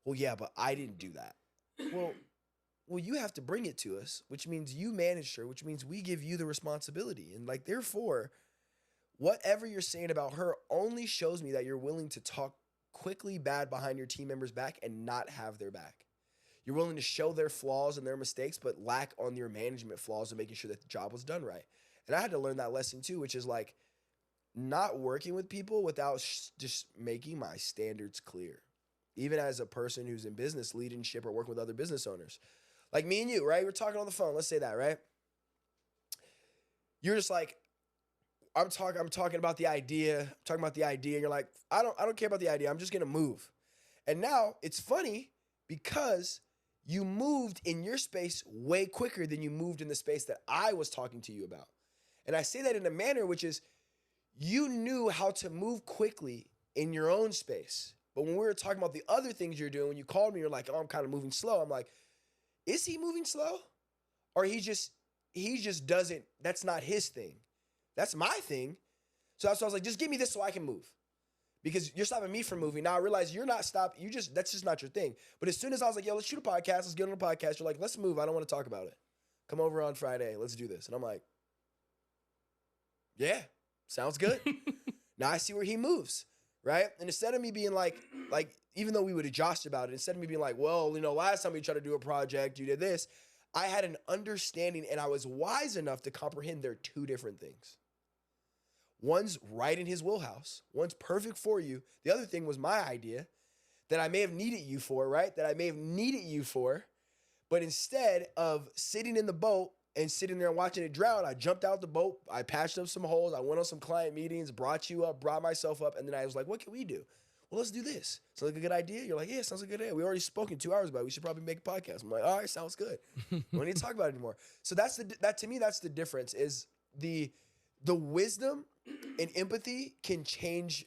well, yeah, but I didn't do that. Well, you have to bring it to us, which means you managed her, which means we give you the responsibility. And like, therefore, whatever you're saying about her only shows me that you're willing to talk quickly bad behind your team members' back and not have their back. You're willing to show their flaws and their mistakes, but lack on your management flaws and making sure that the job was done right. And I had to learn that lesson too, which is like not working with people without just making my standards clear. Even as a person who's in business, leadership, or working with other business owners. Like me and you, right? We're talking on the phone. Let's say that, right? You're just like, I'm talking about the idea. I'm talking about the idea. You're like, I don't care about the idea. I'm just gonna move. And now it's funny because you moved in your space way quicker than you moved in the space that I was talking to you about. And I say that in a manner which is you knew how to move quickly in your own space. But when we were talking about the other things you're doing, when you called me, you're like, oh, I'm kind of moving slow. I'm like, is he moving slow? Or he just doesn't, that's not his thing. That's my thing. So that's why I was like, just give me this so I can move. Because you're stopping me from moving. Now I realize you're not stopping. That's just not your thing. But as soon as I was like, yo, let's shoot a podcast. Let's get on a podcast. You're like, let's move. I don't want to talk about it. Come over on Friday. Let's do this. And I'm like, yeah, sounds good. Now I see where he moves. Right? And instead of me being like, even though we would have joshed about it, instead of me being like, well, last time we tried to do a project, you did this. I had an understanding and I was wise enough to comprehend they're two different things. One's right in his wheelhouse. One's perfect for you. The other thing was my idea that I may have needed you for, right? But instead of sitting in the boat and sitting there and watching it drown, I jumped out the boat, I patched up some holes, I went on some client meetings, brought you up, brought myself up, and then I was like, what can we do? Well, let's do this. Sounds like a good idea? You're like, yeah, sounds like a good idea. We already spoken 2 hours about it. We should probably make a podcast. I'm like, all right, sounds good. We don't need to talk about it anymore. So to me, that's the difference is the wisdom and empathy can change